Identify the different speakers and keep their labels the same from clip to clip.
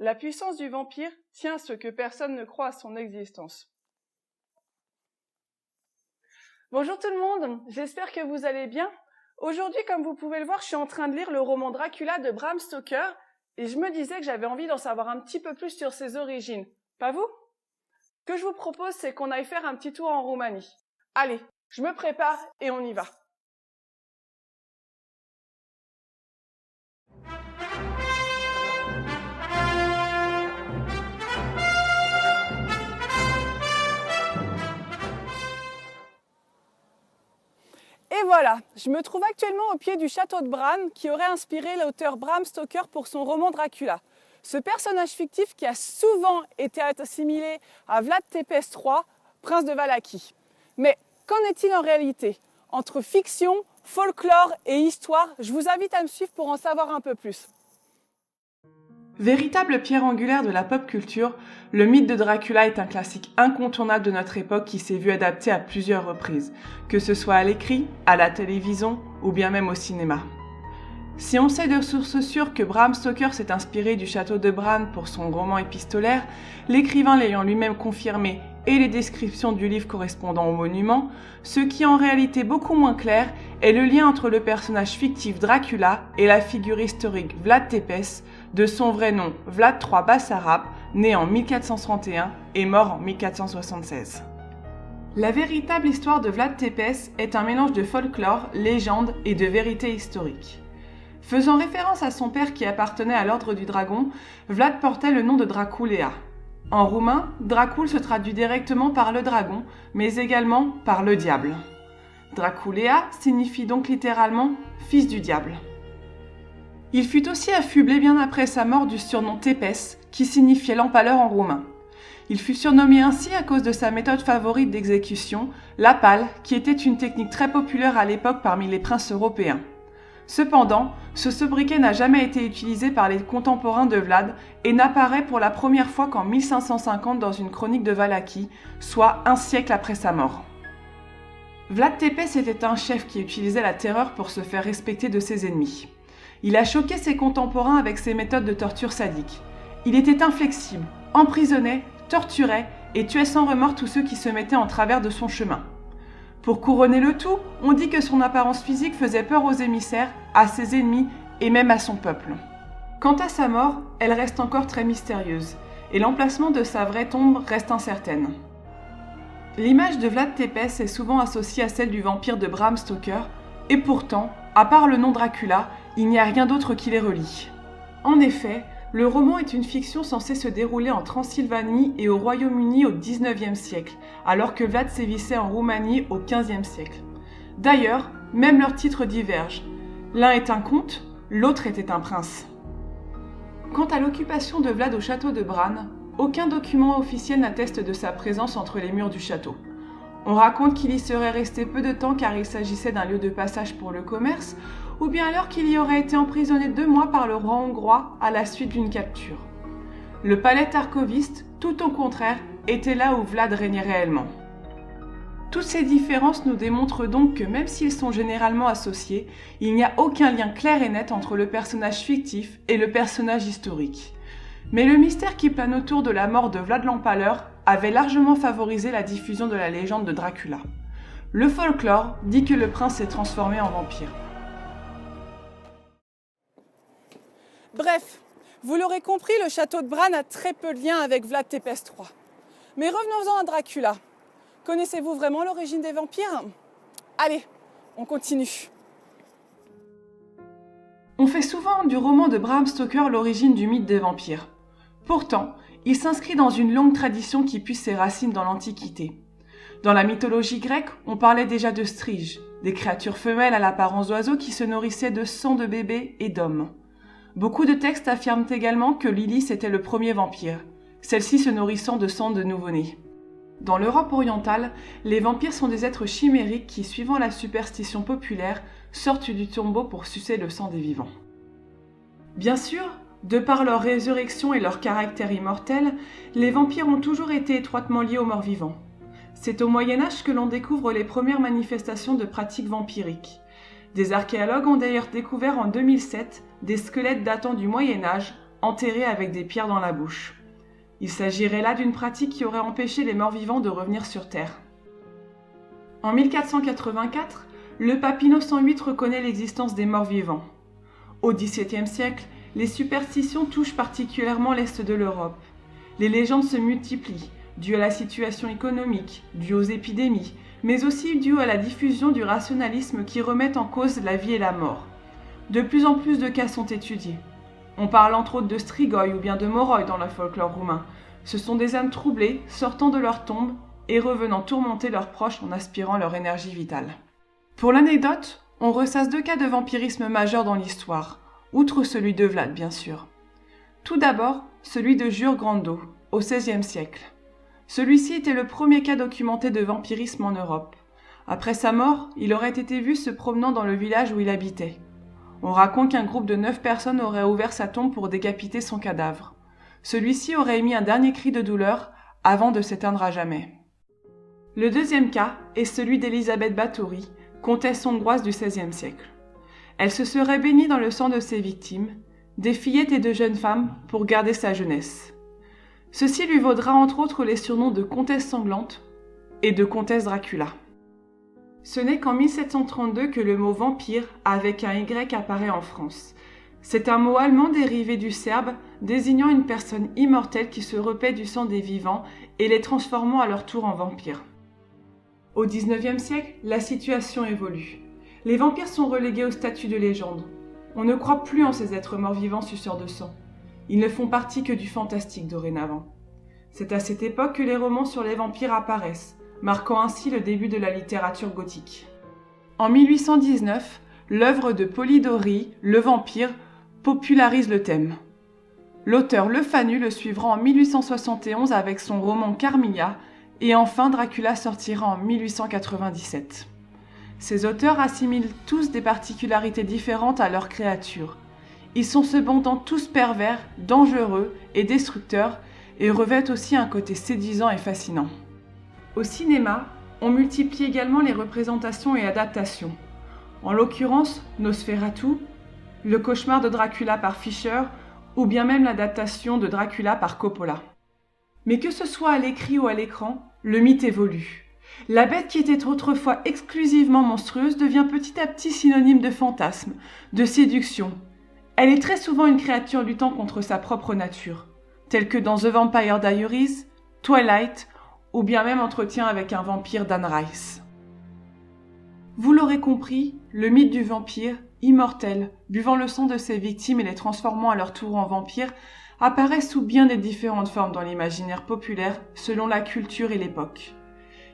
Speaker 1: La puissance du vampire tient à ce que personne ne croit à son existence. Bonjour tout le monde, j'espère que vous allez bien. Aujourd'hui, comme vous pouvez le voir, je suis en train de lire le roman Dracula de Bram Stoker et je me disais que j'avais envie d'en savoir un petit peu plus sur ses origines. Pas vous? Ce que je vous propose, c'est qu'on aille faire un petit tour en Roumanie. Allez, je me prépare et on y va. Et voilà, je me trouve actuellement au pied du château de Bran qui aurait inspiré l'auteur Bram Stoker pour son roman Dracula. Ce personnage fictif qui a souvent été assimilé à Vlad Tepes III, prince de Valachie. Mais qu'en est-il en réalité? Entre fiction, folklore et histoire, je vous invite à me suivre pour en savoir un peu plus. Véritable pierre angulaire de la pop culture, le mythe de Dracula est un classique incontournable de notre époque qui s'est vu adapté à plusieurs reprises, que ce soit à l'écrit, à la télévision ou bien même au cinéma. Si on sait de sources sûres que Bram Stoker s'est inspiré du château de Bran pour son roman épistolaire, l'écrivain l'ayant lui-même confirmé et les descriptions du livre correspondant au monument, ce qui est en réalité beaucoup moins clair est le lien entre le personnage fictif Dracula et la figure historique Vlad Tepes, de son vrai nom Vlad III Basarab, né en 1431 et mort en 1476. La véritable histoire de Vlad Tepes est un mélange de folklore, légende et de vérité historique. Faisant référence à son père qui appartenait à l'ordre du dragon, Vlad portait le nom de Draculea. En roumain, Dracul se traduit directement par le dragon, mais également par le diable. Draculea signifie donc littéralement « fils du diable ». Il fut aussi affublé bien après sa mort du surnom Tepes, qui signifiait l'empaleur en roumain. Il fut surnommé ainsi à cause de sa méthode favorite d'exécution, la pale, qui était une technique très populaire à l'époque parmi les princes européens. Cependant, ce sobriquet n'a jamais été utilisé par les contemporains de Vlad et n'apparaît pour la première fois qu'en 1550 dans une chronique de Valachie, soit un siècle après sa mort. Vlad Tepes était un chef qui utilisait la terreur pour se faire respecter de ses ennemis. Il a choqué ses contemporains avec ses méthodes de torture sadique. Il était inflexible, emprisonnait, torturait et tuait sans remords tous ceux qui se mettaient en travers de son chemin. Pour couronner le tout, on dit que son apparence physique faisait peur aux émissaires, à ses ennemis et même à son peuple. Quant à sa mort, elle reste encore très mystérieuse, et l'emplacement de sa vraie tombe reste incertaine. L'image de Vlad Tepes est souvent associée à celle du vampire de Bram Stoker, et pourtant, à part le nom Dracula, il n'y a rien d'autre qui les relie. En effet, le roman est une fiction censée se dérouler en Transylvanie et au Royaume-Uni au XIXe siècle, alors que Vlad sévissait en Roumanie au XVe siècle. D'ailleurs, même leurs titres divergent. L'un est un comte, l'autre était un prince. Quant à l'occupation de Vlad au château de Bran, aucun document officiel n'atteste de sa présence entre les murs du château. On raconte qu'il y serait resté peu de temps car il s'agissait d'un lieu de passage pour le commerce, ou bien alors qu'il y aurait été emprisonné 2 mois par le roi hongrois à la suite d'une capture. Le palais Tarkoviste, tout au contraire, était là où Vlad régnait réellement. Toutes ces différences nous démontrent donc que même s'ils sont généralement associés, il n'y a aucun lien clair et net entre le personnage fictif et le personnage historique. Mais le mystère qui plane autour de la mort de Vlad l'Empaleur avait largement favorisé la diffusion de la légende de Dracula. Le folklore dit que le prince s'est transformé en vampire. Bref, vous l'aurez compris, le château de Bran a très peu de lien avec Vlad Tepes III. Mais revenons-en à Dracula. Connaissez-vous vraiment l'origine des vampires? Allez, on continue. On fait souvent du roman de Bram Stoker l'origine du mythe des vampires. Pourtant, il s'inscrit dans une longue tradition qui puise ses racines dans l'Antiquité. Dans la mythologie grecque, on parlait déjà de striges, des créatures femelles à l'apparence d'oiseaux qui se nourrissaient de sang de bébés et d'hommes. Beaucoup de textes affirment également que Lilith était le premier vampire, celle-ci se nourrissant de sang de nouveau-nés. Dans l'Europe orientale, les vampires sont des êtres chimériques qui, suivant la superstition populaire, sortent du tombeau pour sucer le sang des vivants. Bien sûr, de par leur résurrection et leur caractère immortel, les vampires ont toujours été étroitement liés aux morts vivants. C'est au Moyen-Âge que l'on découvre les premières manifestations de pratiques vampiriques. Des archéologues ont d'ailleurs découvert en 2007 des squelettes datant du Moyen-Âge, enterrés avec des pierres dans la bouche. Il s'agirait là d'une pratique qui aurait empêché les morts-vivants de revenir sur Terre. En 1484, le pape Innocent VIII reconnaît l'existence des morts-vivants. Au XVIIe siècle, les superstitions touchent particulièrement l'Est de l'Europe. Les légendes se multiplient, dues à la situation économique, dues aux épidémies, mais aussi dues à la diffusion du rationalisme qui remet en cause la vie et la mort. De plus en plus de cas sont étudiés. On parle entre autres de Strigoi ou bien de Moroi dans le folklore roumain. Ce sont des âmes troublées, sortant de leur tombe et revenant tourmenter leurs proches en aspirant leur énergie vitale. Pour l'anecdote, on ressasse 2 cas de vampirisme majeurs dans l'histoire, outre celui de Vlad bien sûr. Tout d'abord, celui de Jure Grando, au XVIe siècle. Celui-ci était le premier cas documenté de vampirisme en Europe. Après sa mort, il aurait été vu se promenant dans le village où il habitait. On raconte qu'un groupe de 9 personnes aurait ouvert sa tombe pour décapiter son cadavre. Celui-ci aurait émis un dernier cri de douleur avant de s'éteindre à jamais. Le deuxième cas est celui d'Élisabeth Báthory, comtesse hongroise du XVIe siècle. Elle se serait baignée dans le sang de ses victimes, des fillettes et de jeunes femmes, pour garder sa jeunesse. Ceci lui vaudra entre autres les surnoms de comtesse sanglante et de comtesse Dracula. Ce n'est qu'en 1732 que le mot vampire avec un Y apparaît en France. C'est un mot allemand dérivé du serbe désignant une personne immortelle qui se repaît du sang des vivants et les transformant à leur tour en vampires. Au XIXe siècle, la situation évolue. Les vampires sont relégués au statut de légende. On ne croit plus en ces êtres morts-vivants suceurs de sang. Ils ne font partie que du fantastique dorénavant. C'est à cette époque que les romans sur les vampires apparaissent, marquant ainsi le début de la littérature gothique. En 1819, l'œuvre de Polidori, Le Vampire, popularise le thème. L'auteur Le Fanu le suivra en 1871 avec son roman Carmilla, et enfin Dracula sortira en 1897. Ces auteurs assimilent tous des particularités différentes à leurs créatures. Ils sont cependant tous pervers, dangereux et destructeurs, et revêtent aussi un côté séduisant et fascinant. Au cinéma, on multiplie également les représentations et adaptations. En l'occurrence, Nosferatu, Le cauchemar de Dracula par Fischer, ou bien même l'adaptation de Dracula par Coppola. Mais que ce soit à l'écrit ou à l'écran, le mythe évolue. La bête qui était autrefois exclusivement monstrueuse devient petit à petit synonyme de fantasme, de séduction. Elle est très souvent une créature luttant contre sa propre nature, telle que dans The Vampire Diaries, Twilight, ou bien même Entretien avec un vampire d'Anne Rice. Vous l'aurez compris, le mythe du vampire, immortel, buvant le sang de ses victimes et les transformant à leur tour en vampires, apparaît sous bien des différentes formes dans l'imaginaire populaire selon la culture et l'époque.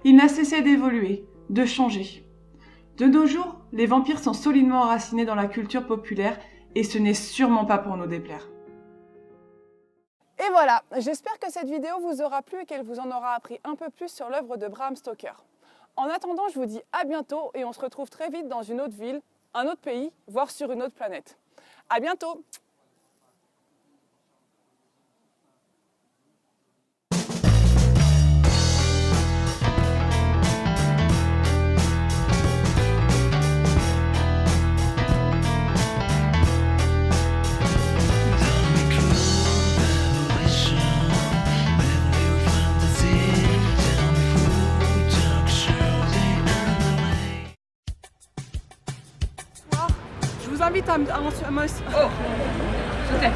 Speaker 1: Il n'a cessé d'évoluer, de changer. De nos jours, les vampires sont solidement enracinés dans la culture populaire et ce n'est sûrement pas pour nous déplaire.
Speaker 2: Et voilà, j'espère que cette vidéo vous aura plu et qu'elle vous en aura appris un peu plus sur l'œuvre de Bram Stoker. En attendant, je vous dis à bientôt et on se retrouve très vite dans une autre ville, un autre pays, voire sur une autre planète. À bientôt! Je vous invite à me... Oh, sauter.